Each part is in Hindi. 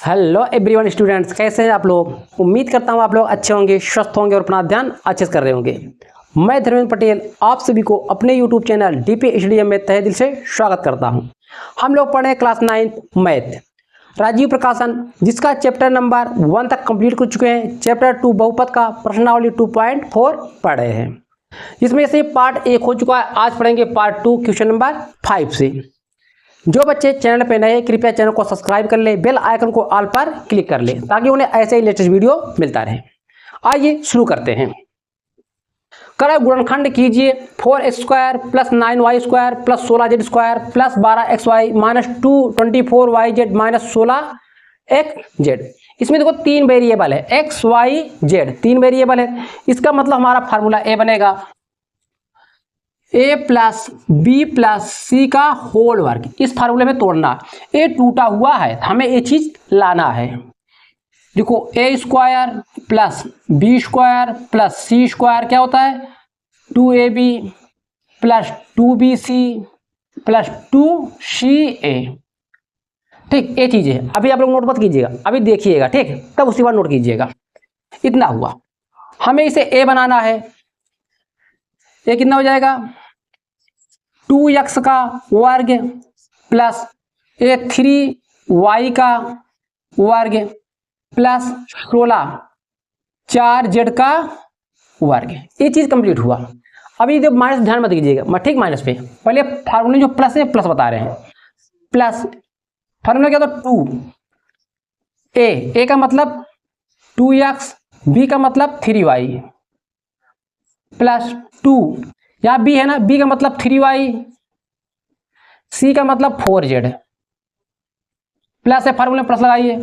हेलो एवरीवन स्टूडेंट्स, कैसे हैं आप लोग। उम्मीद करता हूं आप लोग अच्छे होंगे, स्वस्थ होंगे और अपना ध्यान अच्छे से कर रहे होंगे। मैं धर्मेंद्र पटेल आप सभी को अपने यूट्यूब चैनल DPSDM में तहे दिल से स्वागत करता हूं। हम लोग पढ़े क्लास 9 मैथ राजीव प्रकाशन, जिसका चैप्टर नंबर 1 तक कंप्लीट कर चुके हैं। चैप्टर 2 बहुपद का प्रश्नावली 2.4 पढ़ रहे हैं। इसमें से पार्ट 1 हो चुका है, आज पढ़ेंगे पार्ट 2 क्वेश्चन नंबर 5 से। जो बच्चे चैनल पे नए हैं कृपया चैनल को सब्सक्राइब कर ले, बेल आइकन को ऑल पर क्लिक कर ले ताकि उन्हें ऐसे ही लेटेस्ट वीडियो मिलता रहे। आइए शुरू करते हैं। क्रय गुणनखंड कीजिए 4x² + 9y² + 16z² + 12xy - 224yz - 16xz। इसमें देखो 3 वेरिएबल है, x y z 3 वेरिएबल है। इसका मतलब हमारा फार्मूला a बनेगा a + b + c का होल वर्ग। इस फार्मूले में तोड़ना, a टूटा हुआ है, हमें ये चीज लाना है। देखो a² + b² + c² क्या होता है 2ab + 2bc + 2ca। ठीक, ये चीज है। अभी आप लोग नोट मत कीजिएगा, अभी देखिएगा, ठीक, तब उसी बार नोट कीजिएगा। इतना हुआ, हमें इसे a बनाना है। ये कितना हो जाएगा 2x का वर्ग प्लस 3y का वर्ग प्लस 16 4z का वर्ग। ये चीज कंप्लीट हुआ। अभी जब माइनस ध्यान मत दीजिएगा, ठीक, माइनस पे पहले फार्मूले जो प्लस है प्लस बता रहे हैं। प्लस फार्मूला क्या होता 2 a का मतलब 2x, b का मतलब 3y प्लस 2, यहाँ b है ना, b का मतलब 3y, c का मतलब 4z प्लस है, फार्मूले में प्लस लगाइए,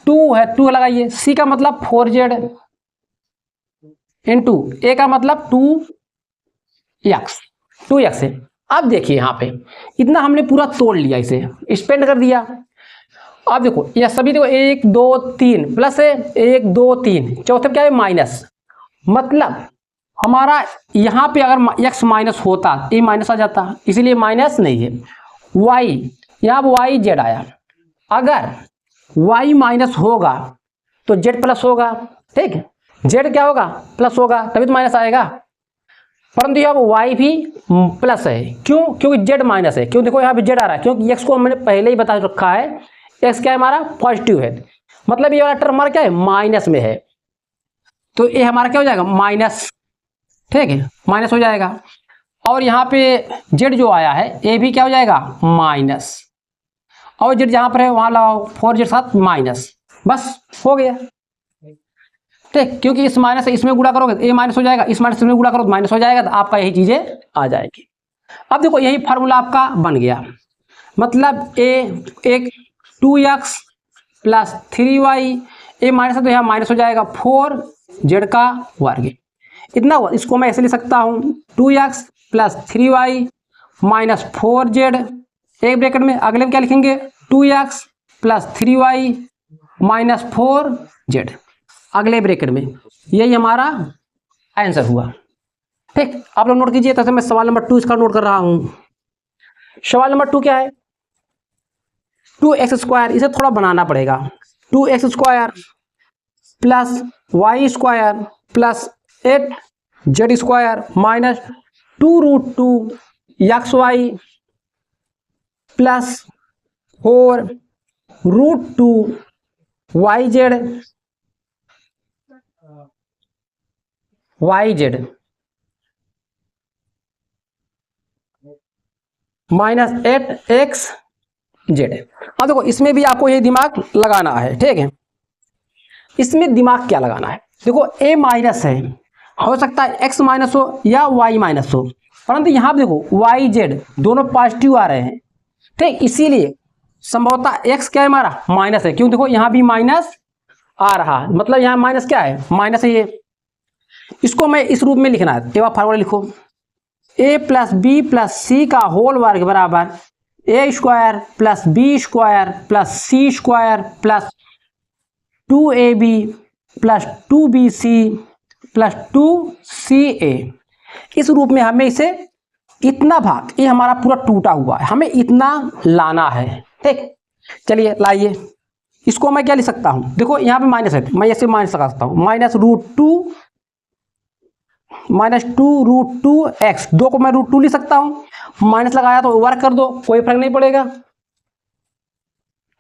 2 है 2 लगाइए, c का मतलब 4z इंटू a का मतलब 2x है। अब देखिए यहाँ पे इतना हमने पूरा तोड़ लिया, इसे स्पेंड कर दिया। अब देखो यह सभी देखो 1 2 3 प्लस है, 1 2 3, चौथे क्या है माइनस। मतलब हमारा यहाँ पे अगर x माइनस होता ये माइनस आ जाता, इसीलिए माइनस नहीं है। y यहाँ y z आया, अगर y माइनस होगा तो z प्लस होगा, ठीक, z क्या होगा प्लस होगा, तभी तो माइनस आएगा। परंतु यहाँ y भी प्लस है, क्यों, क्योंकि z माइनस है। क्यों, देखो यहाँ पे z आ रहा है क्योंकि x को मैंने पहले ही बता रखा है, x क्या है हमारा पॉजिटिव है, मतलब ये वाला टर्म हमारा क्या है माइनस में है, तो ये हमारा क्या हो जाएगा माइनस, ठीक है, माइनस हो जाएगा। और यहाँ पे z जो आया है ये भी क्या हो जाएगा माइनस, और z जहाँ पर है वहाँ लाओ 4z साथ माइनस, बस हो गया, ठीक। क्योंकि इस माइनस से इसमें गुणा करोगे ये माइनस हो जाएगा, इस माइनस से इसमें गुणा करो तो माइनस हो जाएगा, तो आपका यही चीजें आ जाएगी। अब देखो यही फार्मूला आपका बन गया, मतलब एक 2x + 3y, ये माइनस है तो यहाँ माइनस हो जाएगा 4z का वर्ग। इतना हुआ, इसको मैं ऐसे लिख सकता हूँ 2x + 3y - 4z, एक ब्रैकेट में, अगले में क्या लिखेंगे 2x + 3y - 4z, अगले ब्रैकेट में। यही हमारा आंसर हुआ, ठीक। आप लोग नोट कीजिए, तो मैं सवाल नंबर 2 इसका नोट कर रहा हूँ। सवाल नंबर 2 क्या है 2x², इसे थोड़ा बनाना पड़ेगा। 2x² + y² + 8z² - 2√2xy + 4√2yz -8xz। अब देखो इसमें भी आपको ये दिमाग लगाना है, ठीक है। इसमें दिमाग क्या लगाना है, देखो a माइनस है, हो सकता है x माइनस हो या y माइनस हो, परंतु यहाँ देखो y z दोनों पॉजिटिव आ रहे हैं, ठीक, इसीलिए संभवतः x क्या है हमारा माइनस है। क्यों, देखो यहाँ भी माइनस आ रहा है, मतलब यहाँ माइनस क्या है माइनस है ये। इसको मैं इस रूप में लिखना है, ये फार्मूला लिखो a + b + c का होल वर्ग बराबर a² + b² + c² + 2ab + 2bc + 2ca। इस रूप में हमें इसे इतना भाग, ये हमारा पूरा टूटा हुआ है, हमें इतना लाना है, ठीक। चलिए लाइए, इसको मैं क्या लिख सकता हूँ, देखो यहाँ पे माइनस है, मैं ऐसे माइनस लगा सकता हूँ, -2 x, 2 को मैं √2 लिख सकता हूँ, माइनस लगाया तो वर्क कर दो, कोई फर्क नहीं पड़ेगा,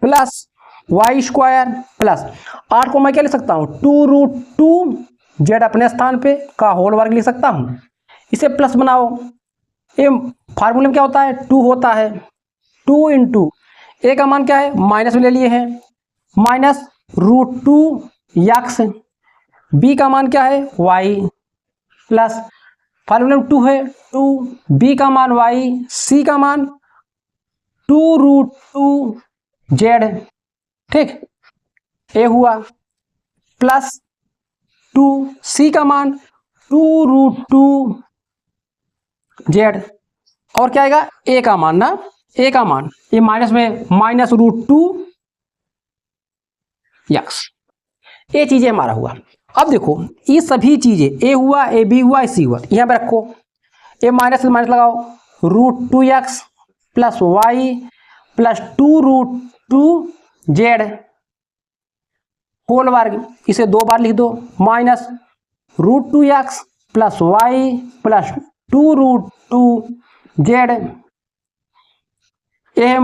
प्लस y² प्लस 8 को मैं क्या लिख सकता हूँ, 2√2 z अपने स्थान पे का होल वर्ग लिख सकता हूँ। इसे प्लस बनाओ, ये फार्मूले में क्या होता है, 2 होता है, 2 इंटू ए का मान क्या है, माइनस में ले लिए हैं, -√2 x, बी का मान क्या है, y, प्लस फार्मूले में 2 है, 2, बी का मान y, सी का मान 2√2z, ठीक, ए हुआ, प्लस 2, सी का मान 2√2z, और क्या आएगा, ए का मान ना, ए का मान ये माइनस में -√2x, ये चीजें हमारा हुआ। अब देखो ये सभी चीजें ए हुआ, ए बी हुआ, सी हुआ, यहाँ पे रखो, ए माइनस माइनस लगाओ, √2x plus y plus 2√2z whole वर्ग, इसे 2 बार लिख दो, -√2x plus y plus 2√2z, ए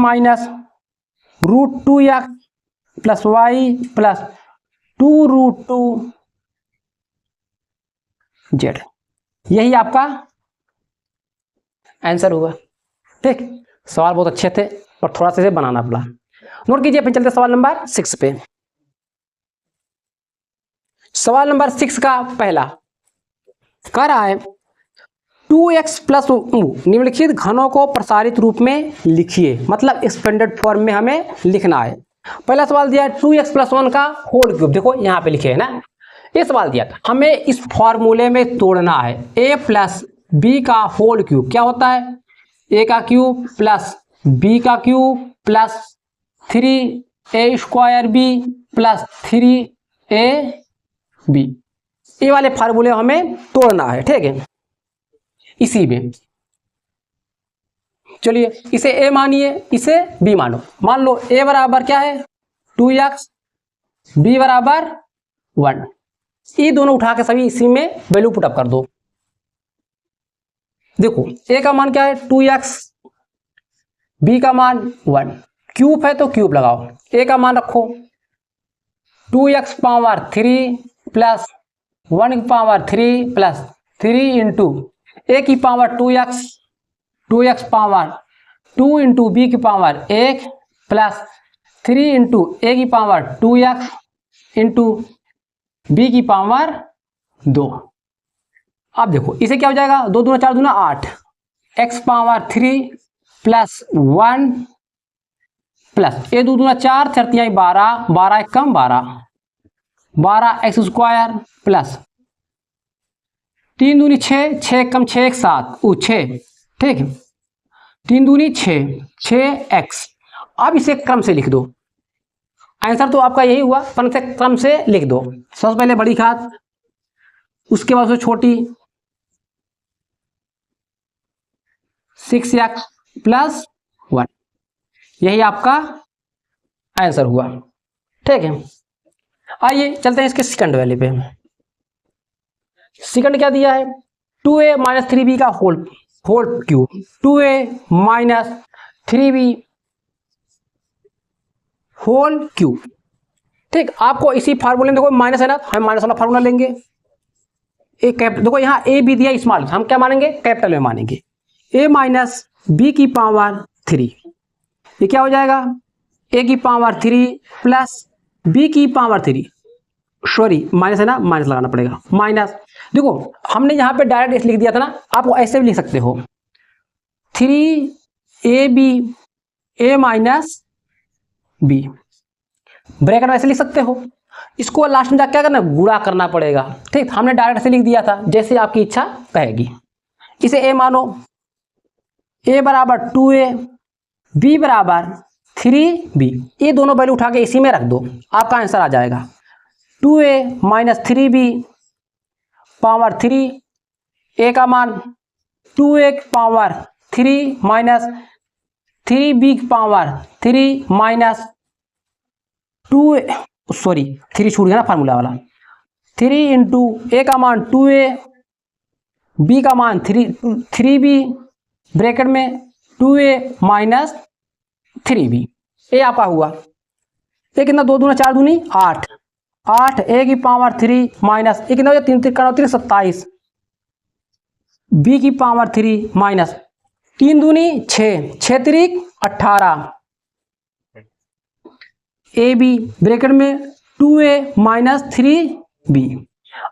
-√2x plus y plus 2√2z, यही आपका आंसर हुआ। ठीक, सवाल बहुत अच्छे थे और थोड़ा सा इसे बनाना पड़ा, नोट कीजिए। फिर चलते सवाल नंबर 6 पे। सवाल नंबर 6 का पहला कह रहा है 2x प्लस निम्नलिखित घनों को प्रसारित रूप में लिखिए, मतलब एक्सपेंडेड फॉर्म में हमें लिखना है। पहला सवाल दिया 2x प्लस 1 का होल क्यूब, देखो यहाँ पे लिखे है ना, ये सवाल दिया था, हमें इस फॉर्मूले में तोड़ना है। a प्लस बी का होल क्यूब क्या होता है, a का क्यूब प्लस b का cube plus 3a² b plus 3ab, ये वाले फार्मूले हमें तोड़ना है, ठीक है। इसी में चलिए इसे a मानिए, इसे b मानो, मान लो a बराबर क्या है 2x, b बराबर 1, ये दोनों उठा के सभी इसी में वैल्यू पुटअप कर दो। देखो a का मान क्या है 2x, b का मान 1, क्यूब है तो क्यूब लगाओ, a का मान रखो 2x पावर 3 प्लस 1 की पावर 3 प्लस 3 इंटू a की power 2x, 2x power 2 into B की पावर 1 प्लस 3 इंटू ए की पावर 2x इंटू बी की पावर 2। अब देखो इसे क्या हो जाएगा, 2 दूना 4 दूना 8, x पावर 3 प्लस 1 प्लस ए 2 दूना 4, 4 12, 12 1 कम 12, 12x² प्लस 3 दूनी 6, 6 कम 6 1 7 6, ठीक, 3 दूनी 6, 6x। अब इसे क्रम से लिख दो, आंसर तो आपका यही हुआ, पर इसे क्रम से लिख दो। सबसे पहले बड़ी घात, उसके बाद उससे छोटी, 6x प्लस 1, यही आपका आंसर हुआ, ठीक है। आइए चलते हैं इसके सेकंड वैल्यू पे। सेकंड क्या दिया है 2a माइनस 3b का whole cube, 2a minus 3b whole cube, ठीक। आपको इसी फार्मूले में देखो माइनस है ना, हम माइनस वाला फार्मूला लेंगे। एक देखो यहाँ a b दिया स्मॉल, हम क्या मानेंगे कैपिटल में मानेंगे, a माइनस b की पावर 3, ये क्या हो जाएगा a की पावर 3 प्लस b की पावर 3, सॉरी माइनस है ना, माइनस लगाना पड़ेगा, माइनस, देखो हमने यहाँ पे डायरेक्ट ऐसे लिख दिया था ना, आप ऐसे भी लिख सकते हो 3ab a minus b, bracket में ऐसे लिख सकते हो। इसको लास्ट में जाकर क्या करना, गुणा करना पड़ेगा, ठीक। हमने डायरेक्ट ऐसे लिख दिया था, जैसे आपकी इच्छा कहेगी। इसे a मानो, a बराबर 2a, b बराबर 3b, ये दोनों वैल्यू उठा के इसी में रख दो, आपका आंसर आ जाएगा 2a minus 3b power 3, a का मान 2a power 3 minus 3b power 3 minus three छूट गया ना फार्मूला वाला, 3 इंटू ए का मान 2a, बी का मान 3b, ब्रैकेट में 2a माइनस 3b, ये आपका हुआ। ये कितना, 2 दूना 4 दूनी 8, 8 a की पावर 3 माइनस ये कितना हो जाए, 3 3 27, b की पावर 3 माइनस 3 दूनी 6, 6 3 18, ए बी ब्रैकेट में 2a माइनस 3b।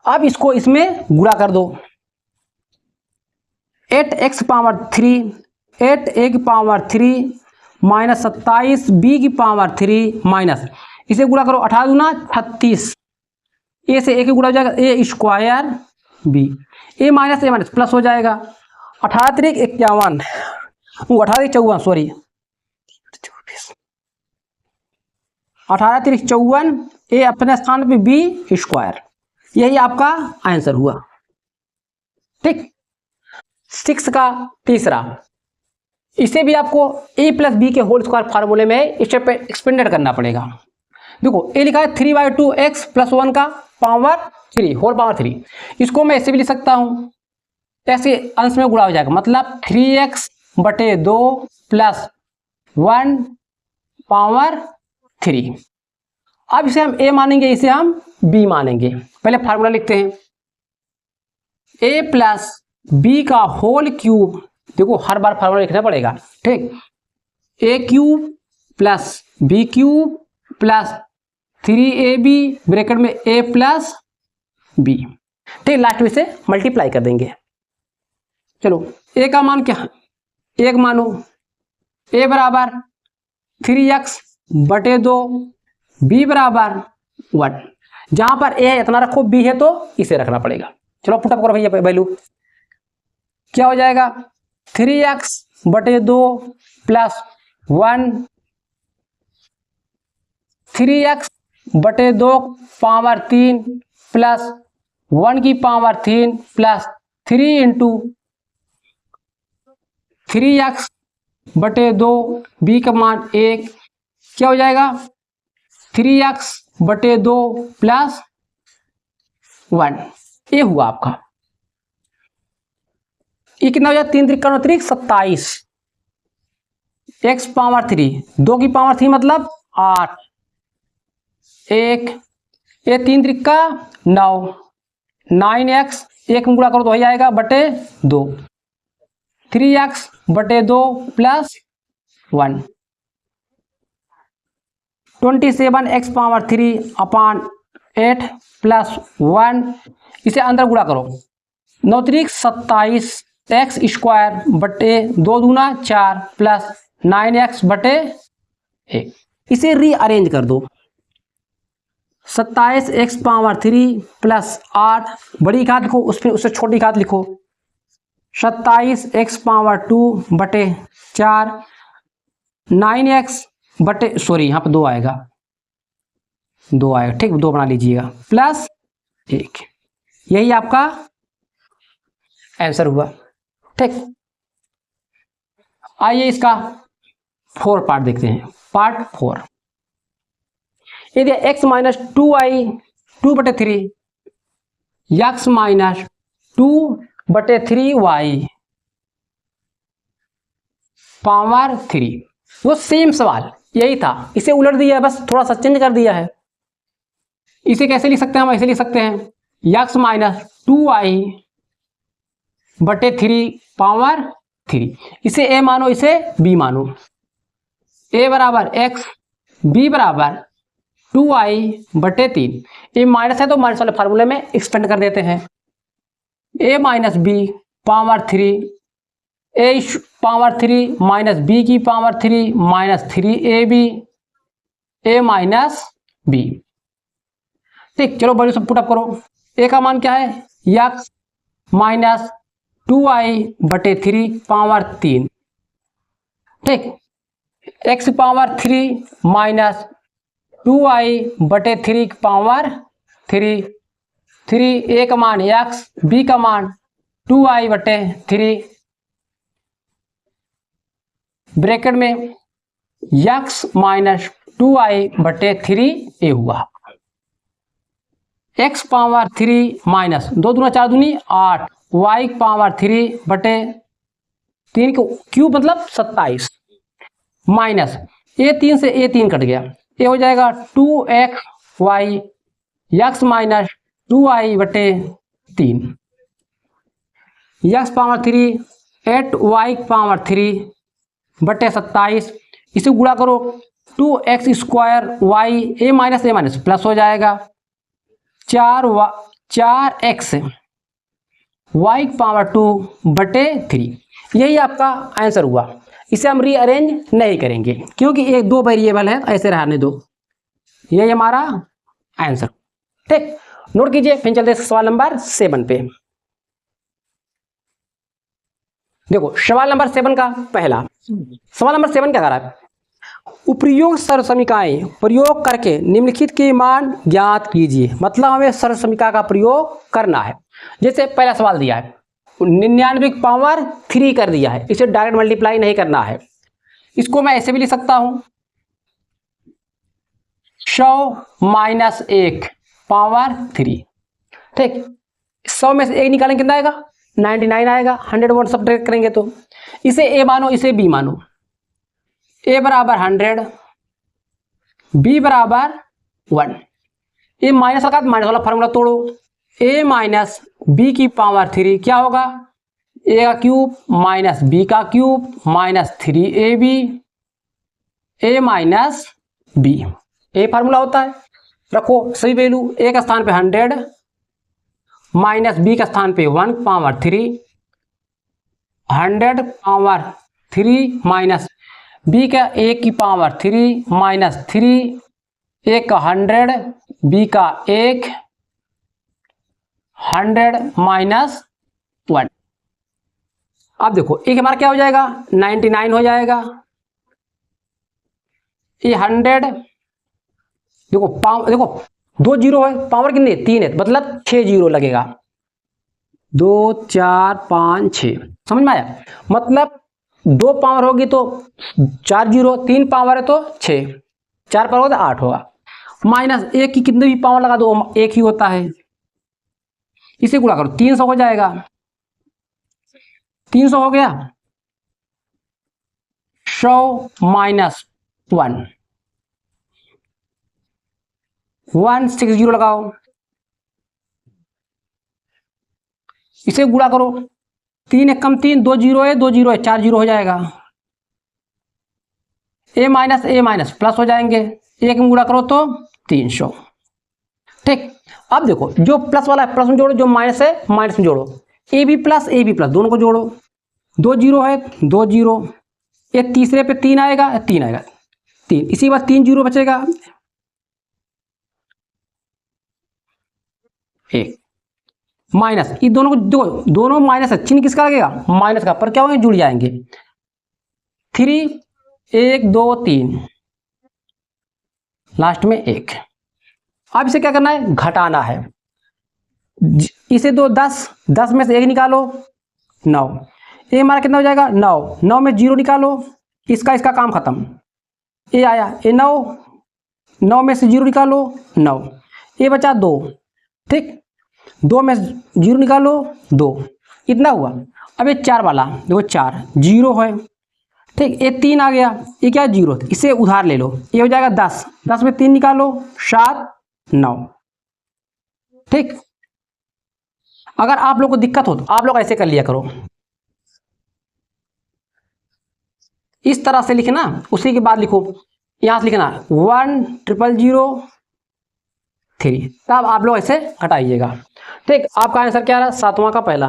अब इसको इसमें गुणा कर दो, 8x पावर 3, 8a की पावर 3 माइनस 27 b की पावर 3 माइनस, इसे गुणा करो 18 दूना 36, ए से ए की गुणा हो जाएगा ए स्क्वायर बी, ए माइनस प्लस हो जाएगा, 18 3 51, 18 54 सॉरी 18 3 54, ए अपने स्थान पे बी स्क्वायर, यही आपका आंसर हुआ। ठीक, 6 का तीसरा, इसे भी आपको a प्लस बी के होल स्क्वायर फार्मूले में इसे पे एक्सपेंडेड करना पड़ेगा। देखो a लिखा है 3/2 x प्लस 1 का पावर 3 होल पावर 3, इसको मैं ऐसे भी लिख सकता हूँ, ऐसे अंश में गुणा हो जाएगा, मतलब 3x बटे 2 प्लस 1 पावर 3। अब इसे हम a मानेंगे, इसे हम b मानेंगे। पहले फार्मूला लिखते हैं, a प्लस बी का होल क्यूब, देखो हर बार फार्मूला लिखना पड़ेगा, ठीक, A cube plus B cube plus 3ab bracket में a प्लस बी, ठीक, लास्ट में से मल्टीप्लाई कर देंगे। चलो a का मान क्या, 1 मानो, a बराबर 3x बटे 2, b बराबर 1, जहां पर a इतना रखो, b है तो इसे रखना पड़ेगा। चलो पुटअप करो भैया वैल्यू, क्या हो जाएगा, 3x बटे 2 प्लस 1, 3x बटे 2 पावर 3 प्लस 1 की पावर 3 प्लस 3 इंटू 3x बटे 2, b का मान 1, क्या हो जाएगा, 3x बटे 2 प्लस 1, ये हुआ आपका। ये कितना हो जाए, 3 3 27, x पावर 3, 2 की पावर 3 मतलब 8, 1, ये 3 3 9, 9x 1 में गुणा करो तो वही आएगा बटे 2, 3x बटे 2 प्लस 1, 27x पावर 3 अपान 8 प्लस 1, इसे अंदर गुणा करो, 9 3 27 x स्क्वायर बटे 2 दूना 4 प्लस 9x बटे 1, इसे रीअरेंज कर दो, 27x पावर 3 प्लस 8, बड़ी घात लिखो, उससे छोटी घात लिखो, 27x पावर 2 बटे 4, 9x बटे सॉरी यहाँ पर 2 आएगा, 2 आएगा, ठीक, 2 बना लीजिएगा, प्लस 1, यही आपका आंसर हुआ। ठीक, आइए इसका 4 पार्ट देखते हैं। पार्ट 4, यदि x माइनस 2i 2 बटे 3, x माइनस 2 बटे 3y पावर 3, वो सेम सवाल यही था, इसे उलट दिया है, बस थोड़ा सा चेंज कर दिया है। इसे कैसे लिख सकते हैं, हम ऐसे लिख सकते हैं, x माइनस 2i बटे 3 पावर 3, इसे a मानो, इसे b मानो, a बराबर x, b बराबर 2i बटे 3, ये माइनस है तो माइनस वाले फार्मूले में एक्सपेंड कर देते हैं, a minus b power 3, a power 3 minus b की power 3 minus 3ab, a minus b। ठीक, चलो वैल्यू सब पुटअप करो, a का मान क्या है, x माइनस 2i बटे 3 पावर 3, ठीक, x पावर 3 माइनस 2i बटे 3 पावर 3, 3 a का मान x, b का मान 2i बटे 3, ब्रैकेट में x माइनस 2i/3a हुआ। x पावर 3 माइनस 2 दूना 4 दूनी 8 y पावर 3/3 को क्यूब मतलब 27 माइनस a3 से a3 कट गया, ये हो जाएगा 2xy x minus 2i/3 x power 3 8y power 3/27 इसे गुणा करो 2x² y a minus plus हो जाएगा 4x y पावर 2/3। यही आपका आंसर हुआ। इसे हम रीअरेंज नहीं करेंगे क्योंकि एक दो वेरिएबल है, ऐसे रहने दो। यही हमारा आंसर। ठीक, नोट कीजिए। फिर चलते सवाल नंबर 7 पे। देखो सवाल नंबर 7 का पहला सवाल नंबर 7 क्या कर रहा है, उपयुक्त सर्वसमीकाएं प्रयोग करके निम्नलिखित के मान ज्ञात कीजिए। मतलब हमें सर्वसमीका का प्रयोग करना है। जैसे पहला सवाल दिया है 99 की पावर 3 कर दिया है, इसे डायरेक्ट मल्टीप्लाई नहीं करना है। इसको मैं ऐसे भी लिख सकता हूं 100 - 1 पावर 3। ठीक, 100 में से 1 निकालेंगे कितना आएगा, 99 आएगा। 100 सब्ट्रैक्ट करेंगे तो इसे a मानो, इसे b मानो। a बराबर 100, b बराबर 1। ये माइनस लगा, माइनस वाला फार्मूला तोड़ो। a माइनस बी की पावर 3 क्या होगा, a का क्यूब माइनस b का cube minus 3ab a minus b। ये फार्मूला होता है। रखो सही वैल्यू, a का स्थान पे 100 माइनस b का स्थान पे 1 पावर 3, 100 पावर 3 माइनस b का a की पावर 3 माइनस 3, a का 100 b का 1, 100 माइनस 1। अब देखो एक हमारा क्या हो जाएगा, 99 हो जाएगा। ये 100 देखो देखो 2 जीरो है, पावर कितनी है 3 है, मतलब 6 जीरो लगेगा। 2 4 5 6 समझ में आया। मतलब 2 पावर होगी तो 4 जीरो, 3 पावर है तो 6, 4 पावर होगा तो 8 होगा। माइनस 1 की कितनी भी पावर लगा दो 1 ही होता है। इसे गुणा करो 300 हो जाएगा। 300 हो गया, 100 माइनस 1 160 लगाओ, इसे गुणा करो 3 1 कम 3, 2 जीरो है 2 जीरो है 4 जीरो हो जाएगा। a माइनस प्लस हो जाएंगे, एक में गुणा करो तो 300। ठीक, अब देखो जो प्लस वाला है प्लस में जोड़ो, जो माइनस है माइनस में जोड़ो। ए बी प्लस दोनों को जोड़ो। 2 जीरो है 2 जीरो, ये तीसरे पे 3 आएगा 3 आएगा 3, इसी बार 3 जीरो बचेगा 1 माइनस। ये दोनों को दोनों माइनस है, चिन्ह किसका लगेगा, माइनस का, पर क्या होंगे जुड़ जाएंगे। 3 1 2 3 लास्ट में 1। अब इसे क्या करना है, घटाना है। इसे 2 10 में से 1 निकालो 9, ये हमारा कितना हो जाएगा 9, 9 में 0 निकालो, इसका काम खत्म। ये आया ये 9 में से 0 निकालो 9, ये बचा 2। ठीक, 2 में 0 निकालो 2, इतना हुआ। अब ये 4 वाला देखो 4 जीरो है। ठीक, ये 3 आ गया, ये क्या है 0, इसे उधार ले लो, ये हो जाएगा 10 में 3 निकालो 7 9। ठीक, अगर आप लोग को दिक्कत हो तो आप लोग ऐसे कर लिया करो, इस तरह से लिखना, उसी के बाद लिखो यहां से लिखना 10003, तब आप लोग ऐसे हटाइएगा। ठीक, आपका आंसर क्या रहा, 7वां का पहला।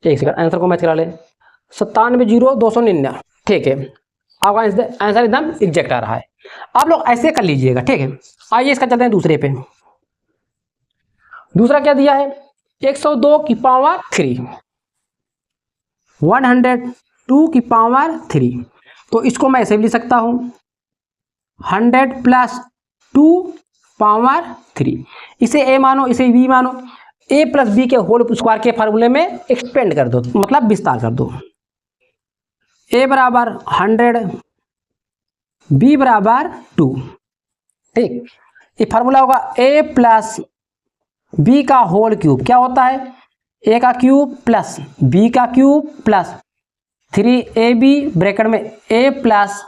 एक सेकंड आंसर को मैच करा ले, 97,299। ठीक है, आपका आंसर एकदम एग्जैक्ट आ रहा है। आप लोग ऐसे कर लीजिएगा। ठीक है, आइए इसका चलते हैं दूसरे पे। दूसरा क्या दिया है, 102 की पावर 3, 102 की पावर 3, तो इसको मैं ऐसे भी लिख सकता हूं 100 प्लस 2 पावर 3। इसे a मानो, इसे b मानो, a प्लस बी के होल स्क्वायर के फार्मूले में एक्सपेंड कर दो, मतलब विस्तार कर दो। a बराबर 100 b बराबर 2। ठीक, ये फार्मूला होगा a प्लस b का होल क्यूब, क्या होता है a का क्यूब प्लस b का क्यूब प्लस 3ab ब्रैकेट में a प्लस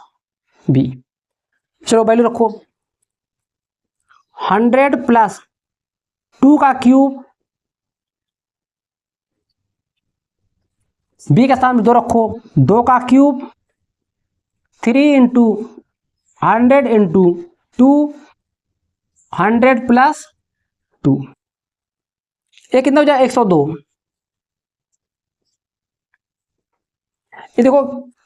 b। चलो वैल्यू रखो, 100 प्लस 2 का क्यूब, b के स्थान में 2 रखो, 2 का क्यूब 3 इंटू 100 इंटू 2, 100 प्लस 2, ये कितना हो जाए 102। ये देखो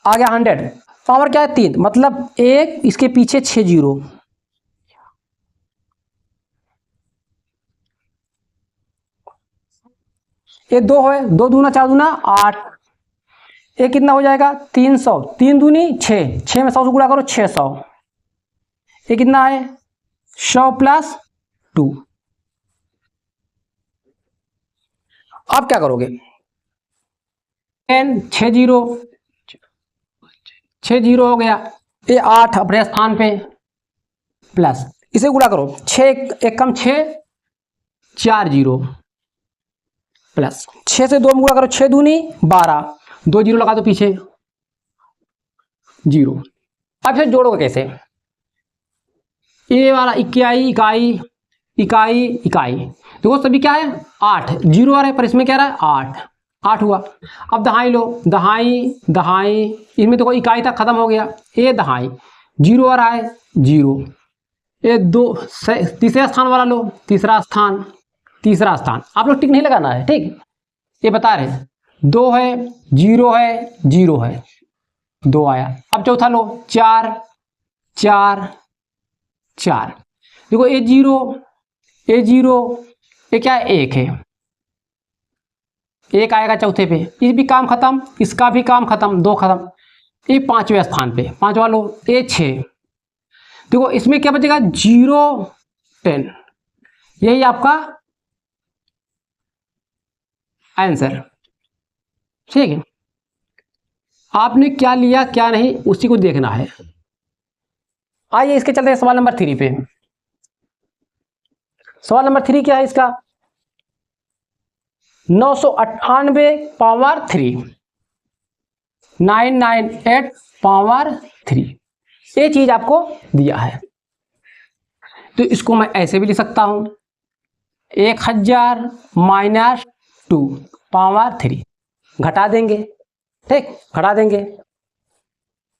आ गया 100, पावर क्या है 3, मतलब 1 इसके पीछे 6 जीरो, ये 2 है, 2 दूना 4 दूना 8, ये कितना हो जाएगा 300, 3 दूनी 6, 6 में 100 से गुणा करो 600, ये कितना है 100 प्लस 2। अब क्या करोगे, 6 जीरो, 6 जीरो हो गया, ये 8 अपने स्थान पे प्लस, इसे गुणा करो 6 एक कम 6, 4 जीरो प्लस 6 से 2 में गुणा करो 6 दूनी 12, 2 जीरो लगा दो पीछे जीरो। अब इसे जोड़ोगे कैसे, ये वाला इकाई इकाई इकाई इकाई, देखो सभी क्या है 8, जीरो आ रहा है पर इसमें क्या रहा है 8, 8 हुआ। अब दहाई लो, दहाई दहाई, इसमें देखो इकाई तक खत्म हो गया, ये दहाई, जीरो आ रहा है जीरो, ये 2 तीसरा स्थान वाला लो, तीसरा स्थान, तीसरा स्थान, आप लोग टिक नहीं लगाना है, ठीक, ये बता रहे 2 है, जीरो है, जीरो है, 2 आया। अब चौथा लो, 4 4 4, देखो ये जीरो, ये जीरो, ये क्या है 1 है, 1 आएगा चौथे पे, ये भी काम खत्म, इसका भी काम खत्म, 2 खत्म, ये 5वें स्थान पे, 5वां लो, ये 6, देखो इसमें क्या बचेगा 0 10, यही आपका आंसर, ठीक है। आपने क्या लिया क्या नहीं उसी को देखना है। आइए इसके चलते हैं सवाल नंबर 3 पे। सवाल नंबर 3 क्या है इसका, 998 पावर 3, 998 पावर 3, ये चीज आपको दिया है, तो इसको मैं ऐसे भी लिख सकता हूं 1000 माइनस 2 पावर 3, घटा देंगे, ठीक, घटा देंगे,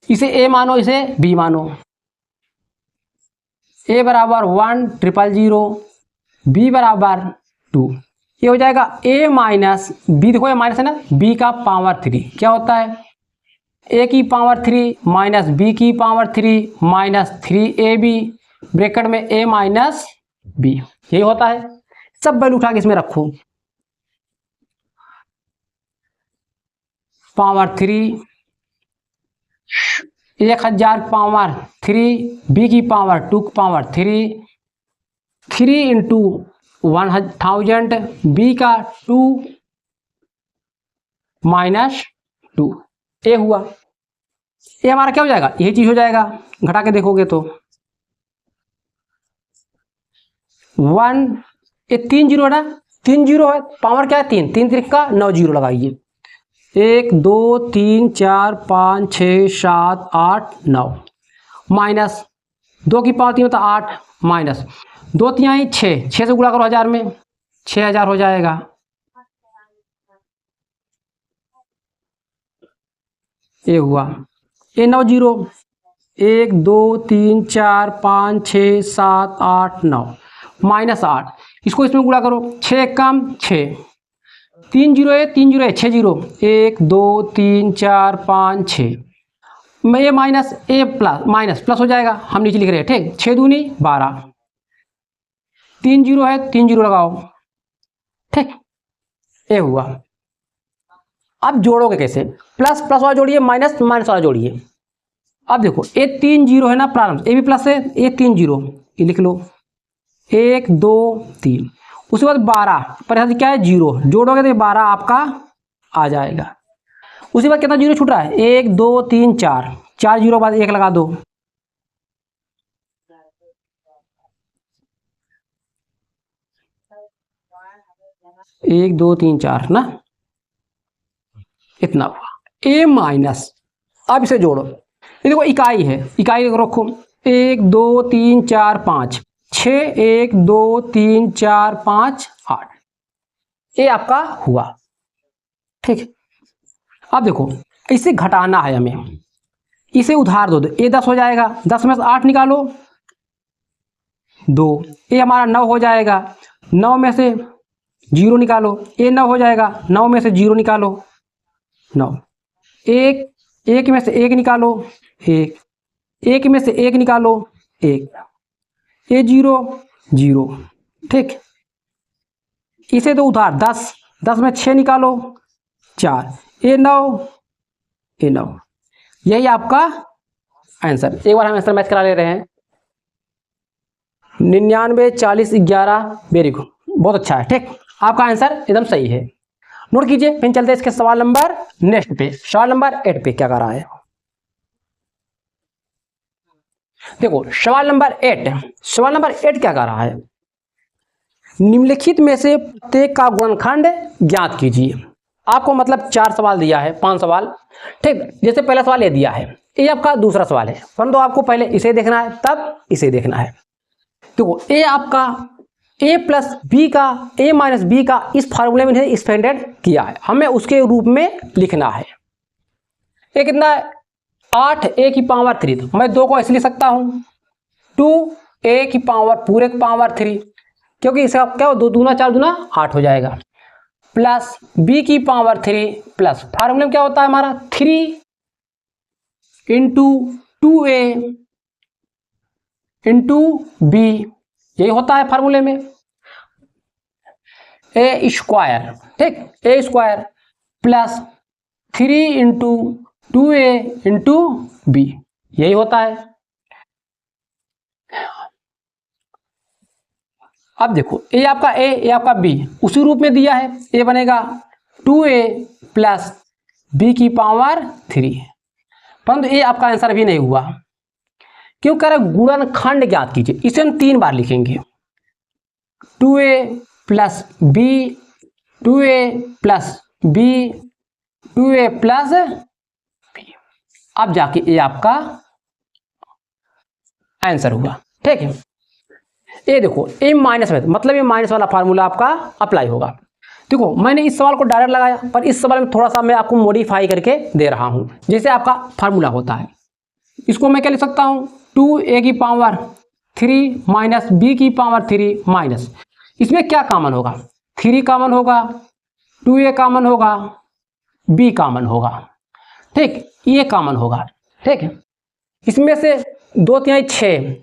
इसे a मानो इसे b मानो, a बराबर 1000, b बराबर 2, ये हो जाएगा a माइनस b, देखो ये माइनस है ना, b का पावर 3 क्या होता है a की पावर 3 माइनस b की पावर 3 माइनस 3ab ब्रैकेट में a माइनस b, यही होता है। सब वैल्यू उठा के इसमें रखो, पावर 3, 1000 पावर 3, b की पावर 2 पावर 3, 3 इंटू 1000, b का 2 माइनस 2, ए हुआ, ये हमारा क्या हो जाएगा, यही चीज हो जाएगा, घटा के देखोगे तो 1, ये 3 जीरो है ना, 3 जीरो है, पावर क्या है 3, 3 त्रिका 9 जीरो लगाइए, 1 2 3 4 5 6 7 8 9, माइनस 2 की पावर 3 होता 8, माइनस 2 3 6, 6 से गुणा करो 1000 में, 6000 हो जाएगा, ये हुआ, ये 9 जीरो, 1 2 3 4 5 6 7 8 9, माइनस 8, इसको इसमें गुणा करो, 6 कम 6, 3 जीरो है 3 जीरो है 6 जीरो, 1 2 3 4 5 6, में ये माइनस ए प्लस, माइनस प्लस हो जाएगा, हम नीचे लिख रहे हैं, ठीक, 6 दूनी 12, 3 जीरो है 3 जीरो लगाओ, ठीक, ये हुआ। अब जोड़ोगे कैसे, प्लस प्लस वाला जोड़िए, माइनस माइनस वाला जोड़िए। अब देखो ये 3 जीरो है ना प्रारंभ, ये भी प्लस है, ये 3 जीरो, ये लिख लो 1 2 3, उसके बाद 12 पर यहाँ से क्या है जीरो, जोड़ोगे तो 12 आपका आ जाएगा। उसके बाद कितना जीरो छूट रहा है, 1 2 3 4, 4 जीरो बाद 1 लगा दो, 1 2 3 4 ना, इतना हुआ a माइनस। अब इसे जोड़ो, ये देखो इकाई है, इकाई रखो 1 2 3 4 5 6 1 2 3 4 5 8, ये आपका हुआ। ठीक, अब देखो इसे घटाना है हमें, इसे उधार दो, ये 10 हो जाएगा, 10 में से 8 निकालो 2, ये हमारा 9 हो जाएगा, 9 में से 0 निकालो, ये 9 हो जाएगा, 9 में से 0 निकालो 9, 1 में से 1 निकालो 1 में से 1 निकालो 1, ये 0 0। ठीक, इसे दो उधार 10, 10 में 6 निकालो 4, ये 9 ये 9, यही आपका आंसर। एक बार हम आंसर मैच करा ले रहे हैं, 99 40 11, वेरी गुड, बहुत अच्छा है। ठीक, आपका आंसर एकदम सही है, नोट कीजिए। फिर चलते हैं इसके सवाल नंबर नेक्स्ट पे, सवाल नंबर 8 पे क्या कर रहा है। देखो सवाल नंबर 8, सवाल नंबर 8 क्या कर रहा है, निम्नलिखित में से प्रत्येक का गुणनखंड ज्ञात कीजिए। आपको मतलब 4 सवाल दिया है, 5 सवाल। ठीक, जैसे पहला सवाल ये दिया है, ये आपका दूसरा सवाल है, परंतु आपको पहले इसे देखना है तब इसे देखना है। देखो ये आपका a प्लस बी का, a माइनस बी का इस फार्मूले में एक्सपेंडेड किया है, हमें उसके रूप में लिखना है। ये कितना है 8 a की पावर 3, तो मैं 2 को ऐसे लिख सकता हूँ 2a की पावर पूरे की पावर 3, क्योंकि इसका क्या हो 2 दूना 4 दूना 8 हो जाएगा, प्लस b की पावर 3 प्लस फार्मूले में क्या होता है हमारा 3 इंटू 2a इंटू b, यही होता है फार्मूले में ए स्क्वायर। ठीक, A square plus 3 into 2a into B, यही होता है। अब देखो ए आपका ए, ये आपका बी, उसी रूप में दिया है, ए बनेगा 2a प्लस बी की पावर 3, परंतु ये आपका आंसर भी नहीं हुआ, क्यों कह रहे गुणनखंड ज्ञात कीजिए। इसे हम 3 बार लिखेंगे 2a plus B 2a plus B 2a plus B, अब जाके ये आपका आंसर हुआ। ठीक है, ये देखो ए माइनस में, मतलब ये माइनस वाला फार्मूला आपका अप्लाई होगा। देखो मैंने इस सवाल को डायरेक्ट लगाया, पर इस सवाल में थोड़ा सा मैं आपको मॉडिफाई करके दे रहा हूं। जैसे आपका फार्मूला होता है, इसको मैं क्या लिख सकता हूं 2a की पावर 3 माइनस बी की पावर 3 माइनस, इसमें क्या कॉमन होगा 3 कॉमन होगा, 2a कॉमन होगा, b कॉमन होगा। ठीक, ये कॉमन होगा। ठीक है, इसमें से 2 3 6,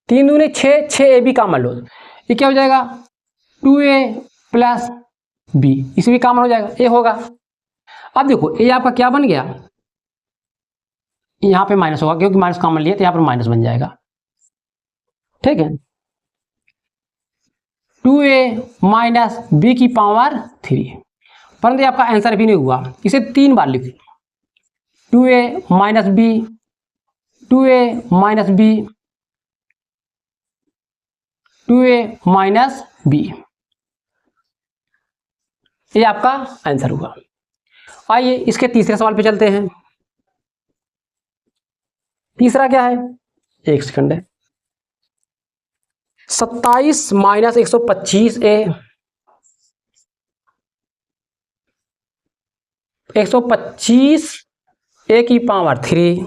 3 दूनी 6, 6ab कॉमन लो, ये क्या हो जाएगा 2a प्लस b, इसमें कॉमन हो जाएगा, ये होगा। अब देखो ये आपका क्या बन गया, यहाँ पे माइनस होगा, क्योंकि माइनस कॉमन लिया तो यहाँ पर माइनस बन जाएगा। ठीक है, 2a माइनस बी की पावर 3, परंतु आपका आंसर भी नहीं हुआ, इसे 3 बार लिखिए 2a minus B 2a minus B 2a minus B, ये आपका आंसर हुआ। आइए इसके तीसरे सवाल पे चलते हैं। तीसरा क्या है, एक सेकंड है, 27 माइनस 125a 125a की power 3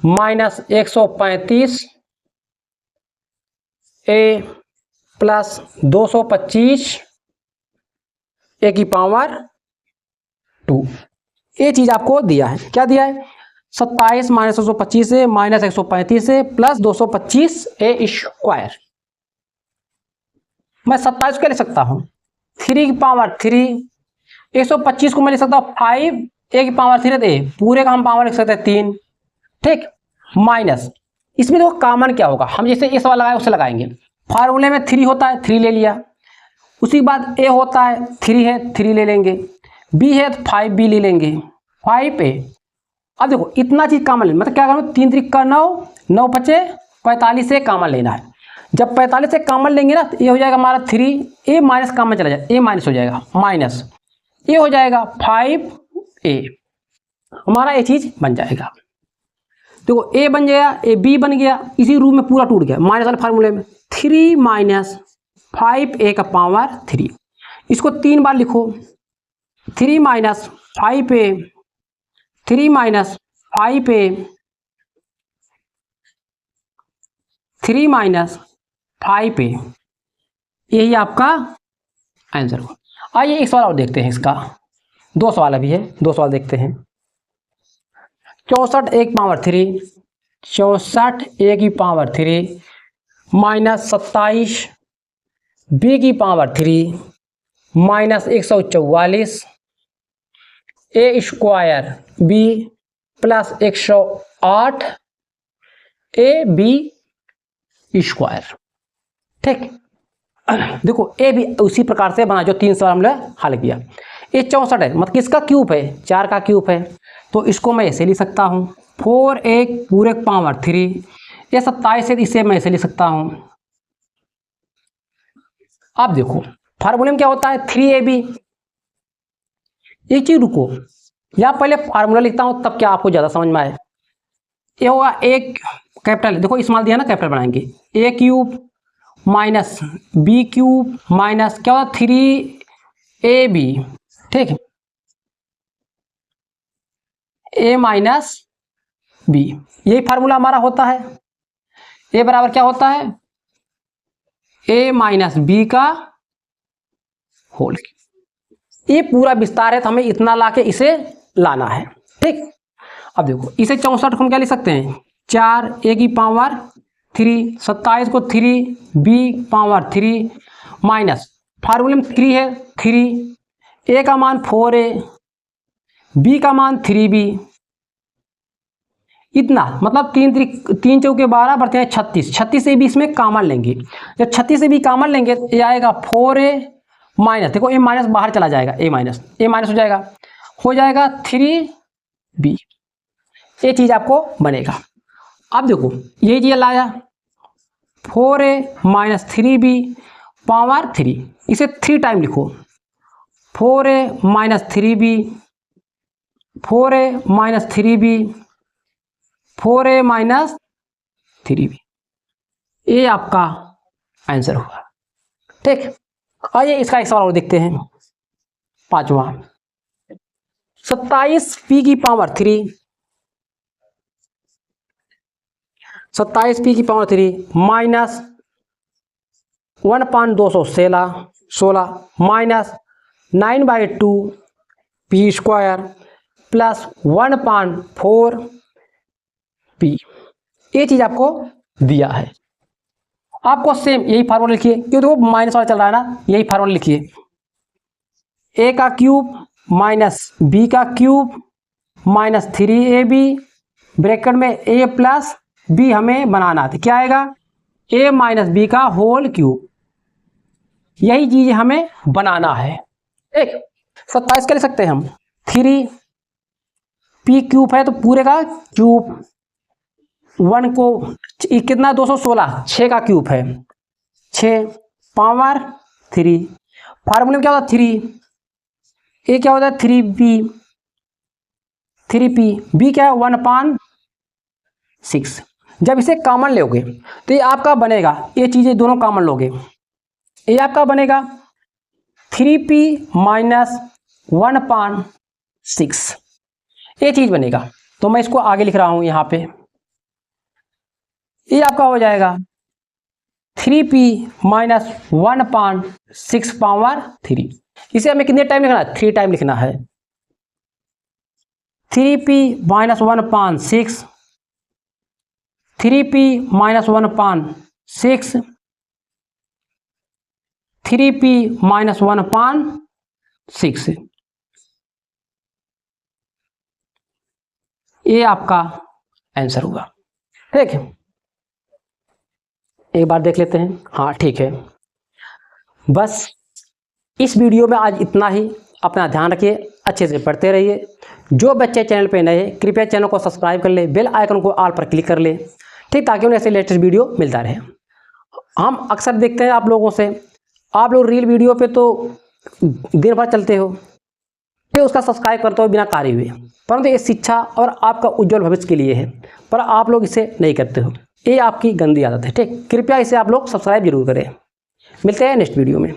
minus 135a plus 225a की पावर 2, ये चीज आपको दिया है। क्या दिया है 27 minus 125a minus 135a plus 225a square. मैं 27 को लिख सकता हूँ 3 की पावर 3, 125 को मैं लिख सकता हूँ 5 a की पावर 3 है, पूरे का हम पावर लिख सकते हैं 3। ठीक, माइनस इसमें देखो कॉमन क्या होगा, हम जैसे ये सवाल लगाए उससे लगाएंगे। फार्मूले में 3 होता है 3 ले लिया, उसी बाद a होता है 3 है 3 ले लेंगे, b है तो 5b ले लेंगे 5a। अब देखो इतना चीज कॉमन लेना, मतलब क्या करो 3 3 का 9, 9 बचे 45 से कॉमन लेना है। जब 45 से कॉमन लेंगे ना, तो ये हो जाएगा हमारा 3, ए माइनस कॉमन चला जाए, ए माइनस हो जाएगा, माइनस ये हो जाएगा 5a, हमारा ये चीज बन जाएगा। देखो ए बन गया, ए बी बन गया, इसी रूप में पूरा टूट गया माइनस वाले फार्मूले में। 3 माइनस 5a का पावर 3, इसको 3 बार लिखो। 3 minus 5a, 3 minus 5a, 3 minus 5a, यही आपका आंसर हुआ। आइए एक सवाल और देखते हैं इसका, 2 सवाल अभी है, 2 सवाल देखते हैं। 64 a की पावर 3, 64 a की पावर 3 माइनस 27 b की power 3 minus 144 a square b plus 108 a b square. ठीक, देखो ए भी उसी प्रकार से बना जो 3 सवाल हमने हल किया। ये 64 है, मतलब किसका क्यूब है, 4 का क्यूब है, तो इसको मैं ऐसे लिख सकता हूँ 4a पूरे पावर 3, ये 27 है, इसे मैं ऐसे लिख सकता हूँ। अब देखो फार्मूले में क्या होता है 3ab, एक चीज रुको, या पहले फार्मूला लिखता हूँ तब क्या आपको ज़्यादा समझ में आए। ये होगा एक कैपिटल, देखो स्मॉल दिया ना, कैपिटल बनाएंगे, a cube minus b cube minus क्या होगा 3ab, ठीक, a माइनस b, यही फार्मूला हमारा होता है। a बराबर क्या होता है, a माइनस बी का होल। ये पूरा विस्तार है, तो हमें इतना लाके इसे लाना है। ठीक, अब देखो इसे 64 को हम क्या लिख सकते हैं, 4a की पावर 3, 27 को 3b पावर 3 माइनस फार्मूले में 3 है, 3 a का मान 4a, b का मान 3b, इतना मतलब 3 चौके 12 बढ़ते हैं 36, 36 से भी इसमें कॉमन लेंगे। जब 36 से भी कॉमन लेंगे तो ये आएगा 4a माइनस, देखो a माइनस बाहर चला जाएगा, a माइनस हो जाएगा 3b, ये चीज़ आपको बनेगा। अब देखो यही चीज़ लाया 4a माइनस 3b पावर 3, इसे 3 टाइम लिखो, 4a minus 3b, 4a minus 3b, 4a minus 3b, ये आपका आंसर हुआ। ठीक, आइए इसका एक सवाल और देखते हैं, 5वां। 27p की पावर 3, 27p की power 3 minus 1/216 minus 9/2 p square plus 1/4 p, ये चीज़ आपको दिया है। आपको सेम यही फार्मूला लिखिए, क्योंकि वो माइनस वाला चल रहा है ना, यही फार्मूला लिखिए, a का क्यूब माइनस b का क्यूब माइनस 3ab ब्रैकेट में a प्लस b हमें बनाना था, क्या आएगा a माइनस b का होल क्यूब, यही चीज हमें बनाना है। एक 27 का लिख सकते हैं हम, 3p क्यूब है तो पूरे का क्यूब, 1 को कितना 216, 6 का क्यूब है, 6 पावर 3, फार्मूले में क्या होता है 3, ये क्या होता है 3p, b क्या है 1/6। जब इसे कॉमन लोगे तो ये आपका बनेगा, ये चीज़ें दोनों कॉमन लोगे, ये आपका बनेगा 3p माइनस 1/6, ये चीज़ बनेगा। तो मैं इसको आगे लिख रहा हूँ यहाँ पे, ये आपका हो जाएगा 3p माइनस 1/6 पावर 3। इसे हमें कितने टाइम लिखना है, 3 टाइम लिखना है। 3p minus 1/6, 3p minus 1/6, 3p minus 1/6, ये आपका आंसर होगा। ठीक है, एक बार देख लेते हैं। हाँ ठीक है, बस इस वीडियो में आज इतना ही। अपना ध्यान रखिए, अच्छे से पढ़ते रहिए। जो बच्चे चैनल पे नए हैं कृपया चैनल को सब्सक्राइब कर ले, बेल आइकन को ऑल पर क्लिक कर ले, ठीक, ताकि उन्हें ऐसे लेटेस्ट वीडियो मिलता रहे। हम अक्सर देखते हैं आप लोगों से, आप लोग रील वीडियो पे तो दिन भर चलते हो, ये उसका सब्सक्राइब करते हो बिना कार्य हुए, परंतु ये शिक्षा और आपका उज्जवल भविष्य के लिए है, पर आप लोग इसे नहीं करते हो। ये आपकी गंदी आदत है। ठीक, कृपया इसे आप लोग सब्सक्राइब जरूर करें। मिलते हैं नेक्स्ट वीडियो में।